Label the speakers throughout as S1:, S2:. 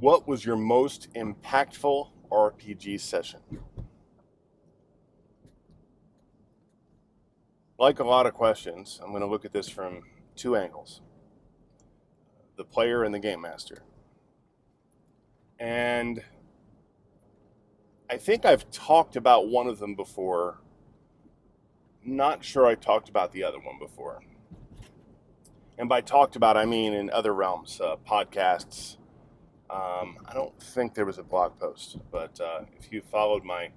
S1: What was your most impactful RPG session? Like a lot of questions, I'm going to look at this from two angles: the player and the game master. And I think I've talked about one of them before. Not sure I talked about the other one before. And by talked about, I mean in other realms, podcasts. I don't think there was a blog post, but if you followed my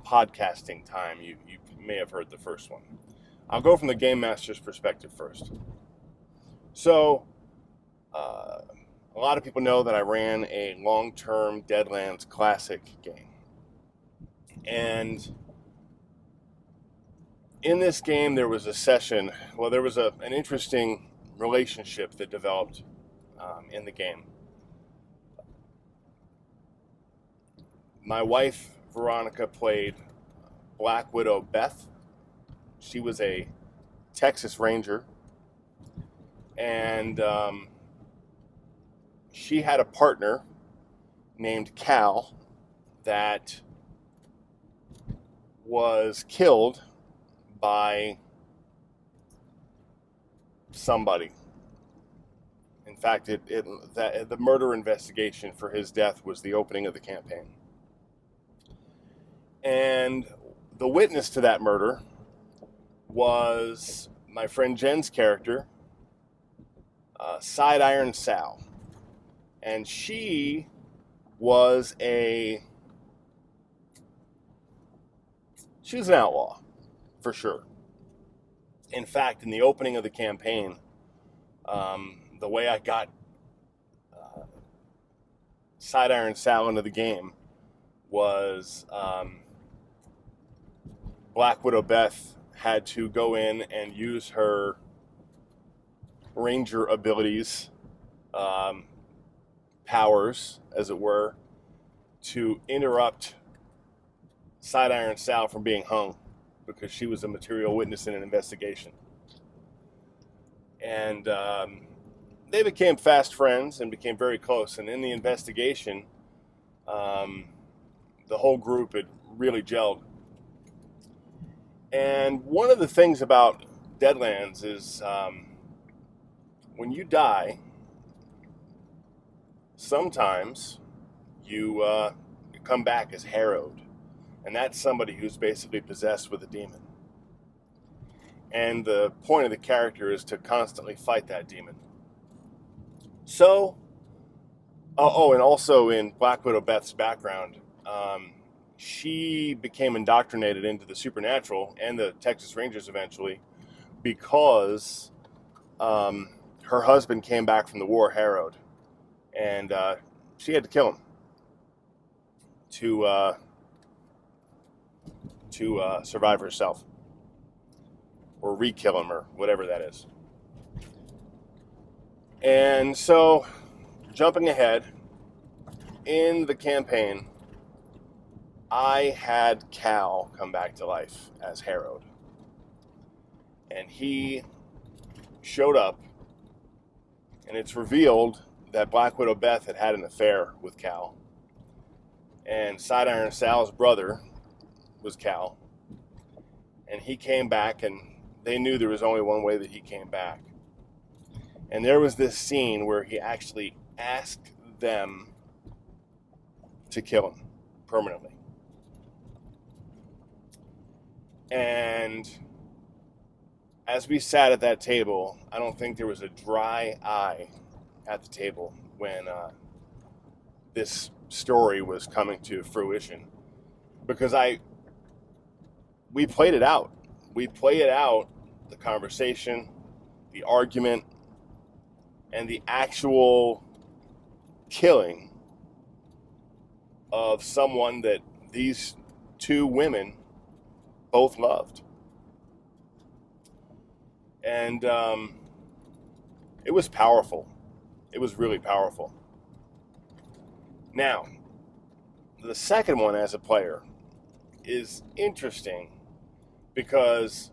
S1: podcasting time, you may have heard the first one. I'll go from the game master's perspective first. So, a lot of people know that I ran a long-term Deadlands Classic game. And in this game, there was a session, there was an interesting relationship that developed in the game. My wife, Veronica, played Black Widow Beth. She was a Texas Ranger, and she had a partner named Cal that was killed by somebody. In fact, the murder investigation for his death was the opening of the campaign. And the witness to that murder was my friend Jen's character, Side Iron Sal. And she was an outlaw, for sure. In fact, in the opening of the campaign, the way I got Side Iron Sal into the game was Black Widow Beth had to go in and use her ranger abilities, powers, as it were, to interrupt Side Iron Sal from being hung because she was a material witness in an investigation. And they became fast friends and became very close. And in the investigation, the whole group had really gelled. And one of the things about Deadlands is when you die, sometimes you come back as Harrowed. And that's somebody who's basically possessed with a demon. And the point of the character is to constantly fight that demon. So, and also in Black Widow Beth's background, she became indoctrinated into the supernatural and the Texas Rangers eventually because her husband came back from the war harrowed, and she had to kill him to survive herself, or re-kill him, or whatever that is. And so, jumping ahead, in the campaign, I had Cal come back to life as Harrowed. And he showed up, and it's revealed that Black Widow Beth had an affair with Cal. And Side Iron Sal's brother was Cal. And he came back, and they knew there was only one way that he came back. And there was this scene where he actually asked them to kill him permanently. And as we sat at that table, I don't think there was a dry eye at the table when this story was coming to fruition, because we played it out. We played it out, the conversation, the argument, and the actual killing of someone that these two women both loved. And it was powerful. It was really powerful. Now, the second one as a player is interesting because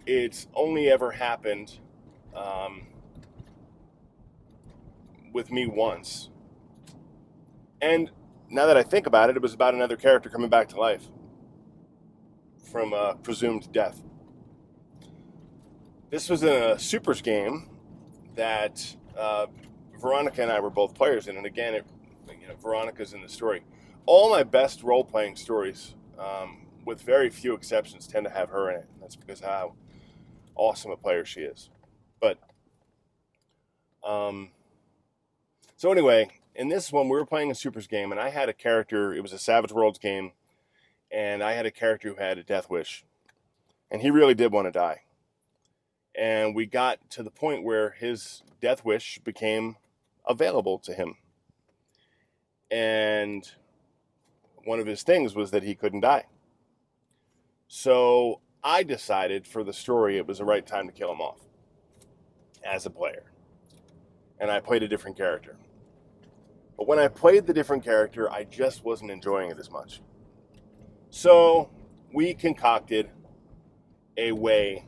S1: it's only ever happened with me once. And now that I think about it, it was about another character coming back to life from presumed death. This was in a Supers game that Veronica and I were both players in, and again, Veronica's in the story. All my best role-playing stories, with very few exceptions, tend to have her in it. That's because of how awesome a player she is. But so anyway, in this one, we were playing a Supers game, and I had a character. It was a Savage Worlds game, and I had a character who had a death wish, and he really did want to die. And we got to the point where his death wish became available to him. And one of his things was that he couldn't die. So I decided for the story it was the right time to kill him off as a player. And I played a different character. But when I played the different character, I just wasn't enjoying it as much. So we concocted a way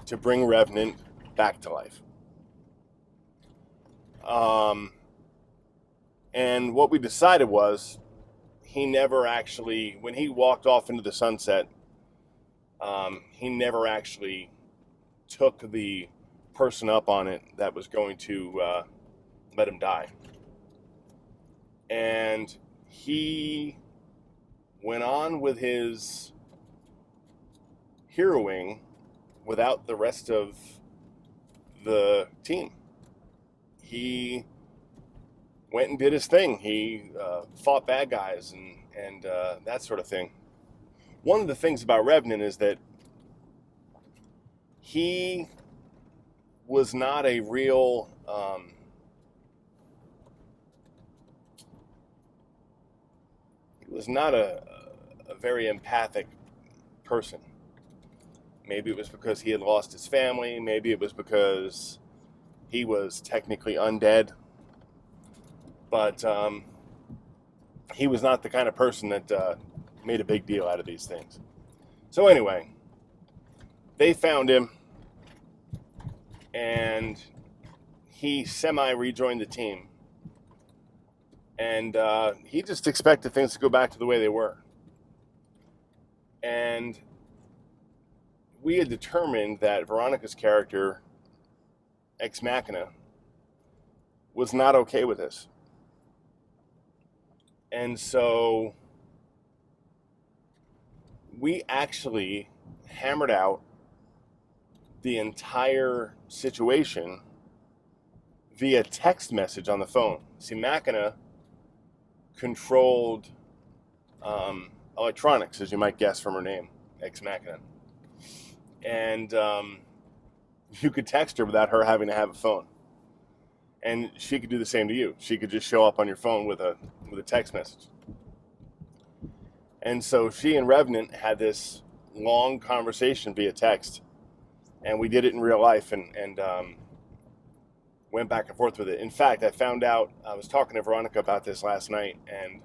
S1: to bring Revenant back to life. And what we decided was he never actually, when he walked off into the sunset, he never actually took the person up on it that was going to let him die. And he went on with his heroing without the rest of the team. He went and did his thing. He fought bad guys and that sort of thing. One of the things about Revenant is that he was not a real he was not a very empathic person. Maybe it was because he had lost his family. Maybe it was because he was technically undead. But he was not the kind of person that made a big deal out of these things. So anyway, they found him, and he semi-rejoined the team. And he just expected things to go back to the way they were. And we had determined that Veronica's character, Ex Machina, was not okay with this. And so we actually hammered out the entire situation via text message on the phone. See, Machina controlled electronics, as you might guess from her name, Ex Machina. And you could text her without her having to have a phone. And she could do the same to you. She could just show up on your phone with a text message. And so she and Revenant had this long conversation via text. And we did it in real life and went back and forth with it. In fact, I found out, I was talking to Veronica about this last night, and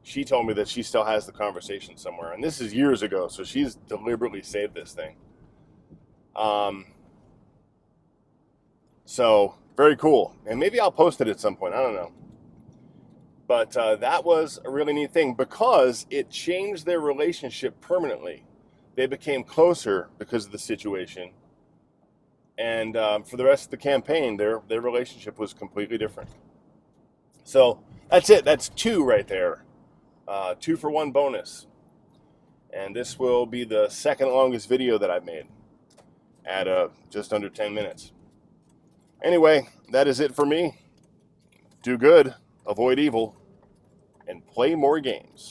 S1: she told me that she still has the conversation somewhere. And this is years ago, so she's deliberately saved this thing. So, very cool. And maybe I'll post it at some point. I don't know. But that was a really neat thing because it changed their relationship permanently. They became closer because of the situation. And for the rest of the campaign, their relationship was completely different. So that's it. That's 2 right there. 2 for 1 bonus. And this will be the second longest video that I've made at just under 10 minutes. Anyway, that is it for me. Do good, avoid evil, and play more games.